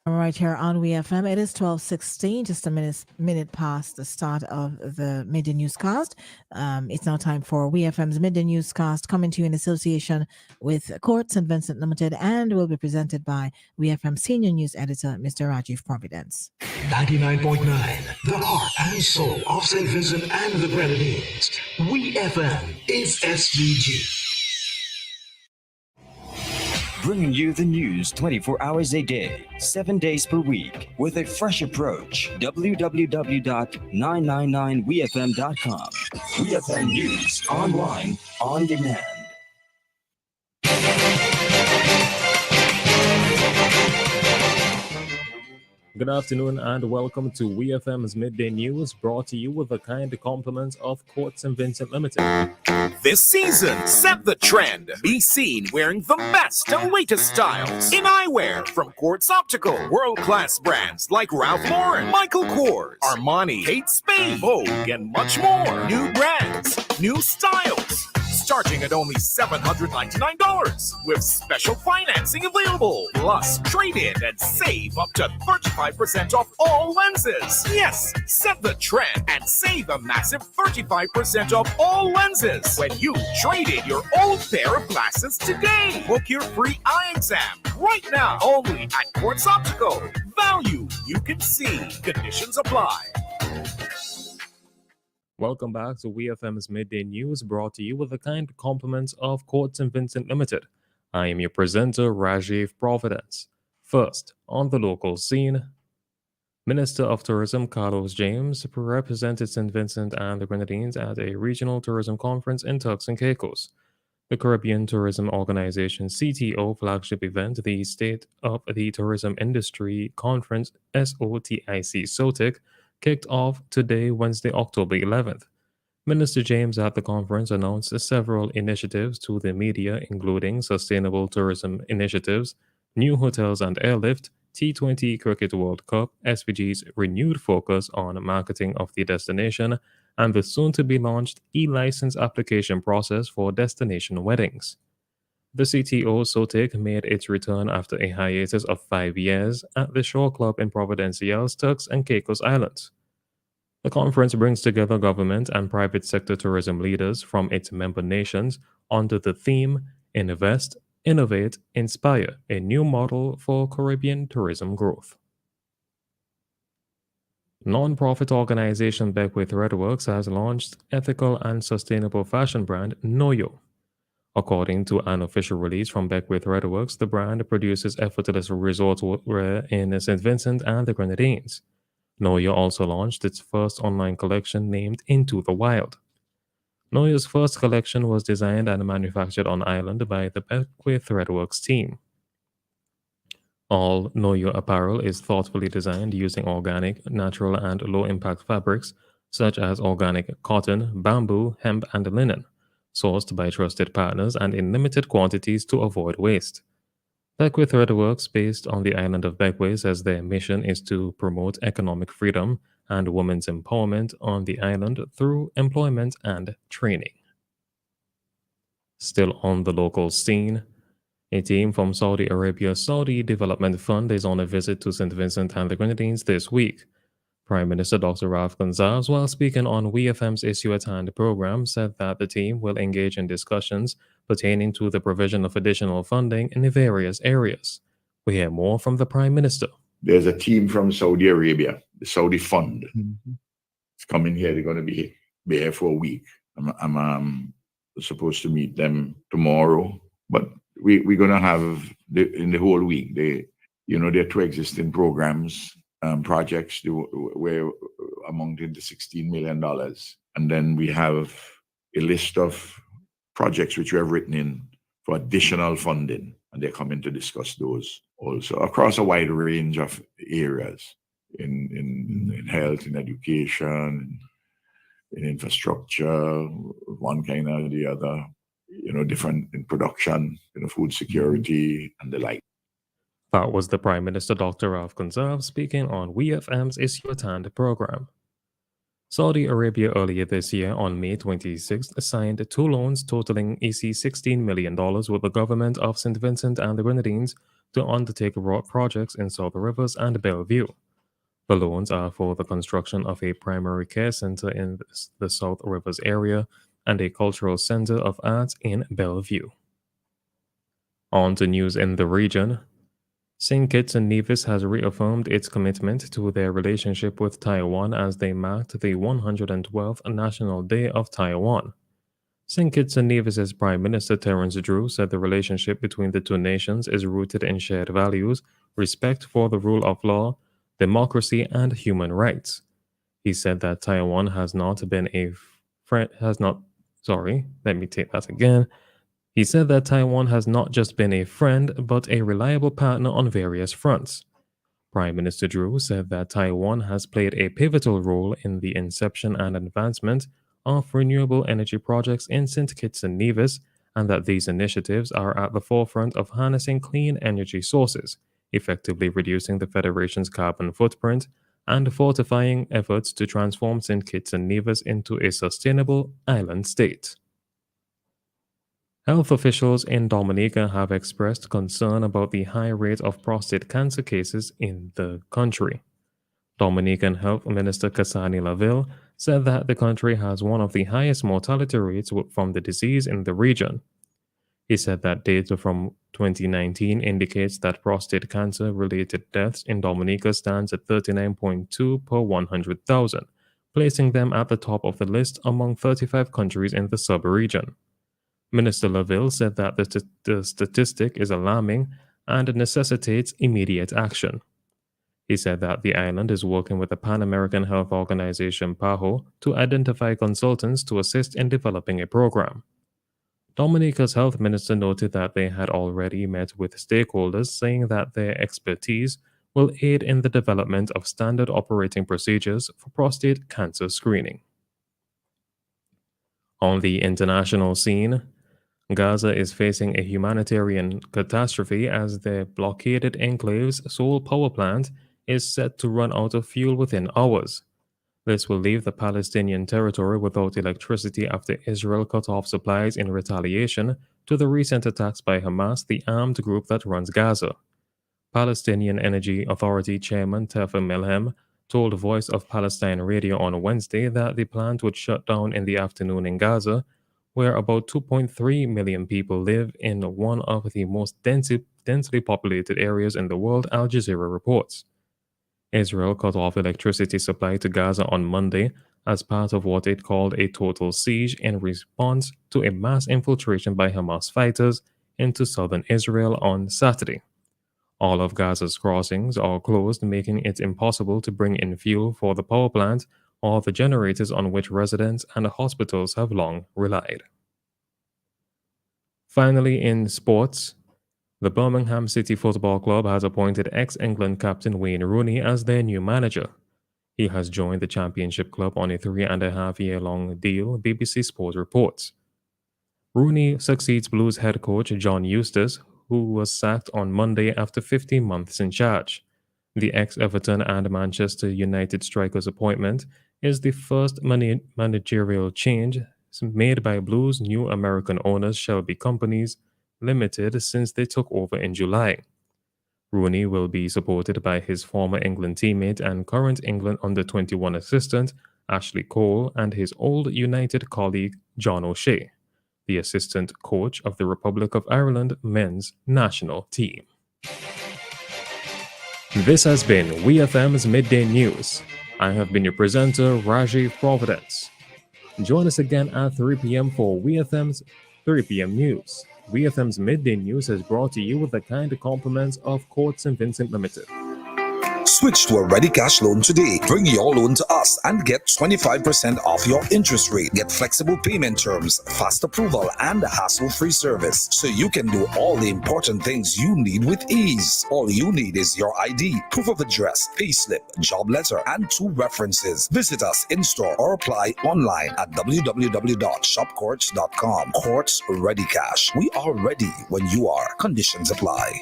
Right here on WEFM. It is 12:16, just a minute past the start of the midday newscast. It's now time for WEFM's midday newscast, coming to you in association with Court St. Vincent Limited, and will be presented by WEFM senior news editor Mr. Rajiv Providence. 99.9, the heart and soul of St. Vincent and the Grenadines. WEFM is SVG. Bringing you the news 24 hours a day, 7 days per week, with a fresh approach. www.999wefm.com. WeFM News, online, on demand. Good afternoon and welcome to WeFM's Midday News, brought to you with the kind compliments of Court St. Vincent Limited. This season, set the trend. Be seen wearing the best and latest styles in eyewear from Quartz Optical. World-class brands like Ralph Lauren, Michael Kors, Armani, Kate Spade, Vogue, and much more. New brands, new styles, starting at only $799 with special financing available. Plus, trade in and save up to 35% off all lenses. Yes, set the trend and save a massive 35% off all lenses when you trade in your old pair of glasses today. Book your free eye exam right now only at Quartz Optical. Value you can see. Conditions apply. Welcome back to WeFM's Midday News, brought to you with the kind compliments of Court St. Vincent Limited. I am your presenter, Rajiv Providence. First, on the local scene, Minister of Tourism Carlos James represented St. Vincent and the Grenadines at a regional tourism conference in Turks and Caicos. The Caribbean Tourism Organization CTO flagship event, the State of the Tourism Industry Conference SOTIC, kicked off today, Wednesday, October 11th. Minister James at the conference announced several initiatives to the media, including sustainable tourism initiatives, new hotels and airlift, T20 Cricket World Cup, SPG's renewed focus on marketing of the destination, and the soon-to-be-launched e-license application process for destination weddings. The CTO SOTIC made its return after a hiatus of 5 years at the Shore Club in Providenciales, Turks and Caicos Islands. The conference brings together government and private sector tourism leaders from its member nations under the theme Invest, Innovate, Inspire, a new model for Caribbean tourism growth. Non-profit organization Beckwith Redworks has launched ethical and sustainable fashion brand Noyo. According to an official release from Beckwith Redworks, the brand produces effortless resort wear in St. Vincent and the Grenadines. Noyo also launched its first online collection named Into the Wild. Noyo's first collection was designed and manufactured on island by the Beckwith Redworks team. All Noyo apparel is thoughtfully designed using organic, natural, and low-impact fabrics such as organic cotton, bamboo, hemp, and linen, sourced by trusted partners and in limited quantities to avoid waste. Beckwith Redworks, based on the island of Beckwith, says their mission is to promote economic freedom and women's empowerment on the island through employment and training. Still on the local scene, a team from Saudi Arabia's Saudi Development Fund is on a visit to St. Vincent and the Grenadines this week. Prime Minister Dr. Ralph Gonsalves, while speaking on WeFM's Issue at Hand program, said that the team will engage in discussions pertaining to the provision of additional funding in various areas. We hear more from the Prime Minister. There's a team from Saudi Arabia, the Saudi Fund. It's coming here. They're going to be here for a week. I'm supposed to meet them tomorrow, but we're going to have in the whole week. There are two existing programs, projects. We're among the $16 million, and then we have a list of projects which we have written in for additional funding, and they're coming to discuss those also across a wide range of areas in health, in education, in infrastructure, one kind or the other, different in production, food security and the like. That was the Prime Minister Dr. Ralph Gonsalves speaking on WeFM's Issue at Hand program. Saudi Arabia earlier this year, on May 26th, signed two loans totaling $16 million with the government of St. Vincent and the Grenadines to undertake road projects in South Rivers and Bellevue. The loans are for the construction of a primary care center in the South Rivers area and a cultural center of arts in Bellevue. On to news in the region. St. Kitts and Nevis has reaffirmed its commitment to their relationship with Taiwan as they marked the 112th National Day of Taiwan. St. Kitts and Nevis's Prime Minister Terence Drew said the relationship between the two nations is rooted in shared values, respect for the rule of law, democracy, and human rights. He said that Taiwan has not been a friend. He said that Taiwan has not just been a friend, but a reliable partner on various fronts. Prime Minister Drew said that Taiwan has played a pivotal role in the inception and advancement of renewable energy projects in St. Kitts and Nevis, and that these initiatives are at the forefront of harnessing clean energy sources, effectively reducing the Federation's carbon footprint, and fortifying efforts to transform St. Kitts and Nevis into a sustainable island state. Health officials in Dominica have expressed concern about the high rate of prostate cancer cases in the country. Dominican Health Minister Kasani Laville said that the country has one of the highest mortality rates from the disease in the region. He said that data from 2019 indicates that prostate cancer-related deaths in Dominica stands at 39.2 per 100,000, placing them at the top of the list among 35 countries in the sub-region. Minister Laville said that the statistic is alarming and necessitates immediate action. He said that the island is working with the Pan American Health Organization PAHO to identify consultants to assist in developing a program. Dominica's health minister noted that they had already met with stakeholders, saying that their expertise will aid in the development of standard operating procedures for prostate cancer screening. On the international scene, Gaza is facing a humanitarian catastrophe as the blockaded enclave's sole power plant is set to run out of fuel within hours. This will leave the Palestinian territory without electricity after Israel cut off supplies in retaliation to the recent attacks by Hamas, the armed group that runs Gaza. Palestinian Energy Authority Chairman Tefa Milhem told Voice of Palestine Radio on Wednesday that the plant would shut down in the afternoon in Gaza, where about 2.3 million people live in one of the most densely populated areas in the world, Al Jazeera reports. Israel cut off electricity supply to Gaza on Monday as part of what it called a total siege in response to a mass infiltration by Hamas fighters into southern Israel on Saturday. All of Gaza's crossings are closed, making it impossible to bring in fuel for the power plant or the generators on which residents and hospitals have long relied. Finally, in sports, the Birmingham City Football Club has appointed ex-England captain Wayne Rooney as their new manager. He has joined the Championship club on a 3.5-year-long deal, BBC Sport reports. Rooney succeeds Blues head coach John Eustace, who was sacked on Monday after 15 months in charge. The ex-Everton and Manchester United striker's appointment is the first managerial change made by Blues' new American owners Shelby Companies Limited since they took over in July. Rooney will be supported by his former England teammate and current England under-21 assistant Ashley Cole and his old United colleague John O'Shea, the assistant coach of the Republic of Ireland men's national team. This has been WEFM's Midday News. I have been your presenter, Rajiv Providence. Join us again at 3 p.m. for WEFM's 3 p.m. News. WEFM's Midday News is brought to you with the kind compliments of Court St. Vincent Limited. Switch to a Ready Cash loan today. Bring your loan to us and get 25% off your interest rate. Get flexible payment terms, fast approval, and hassle-free service, so you can do all the important things you need with ease. All you need is your ID, proof of address, payslip, job letter, and 2 references. Visit us in-store or apply online at www.shopcourts.com. Courts Ready Cash. We are ready when you are. Conditions apply.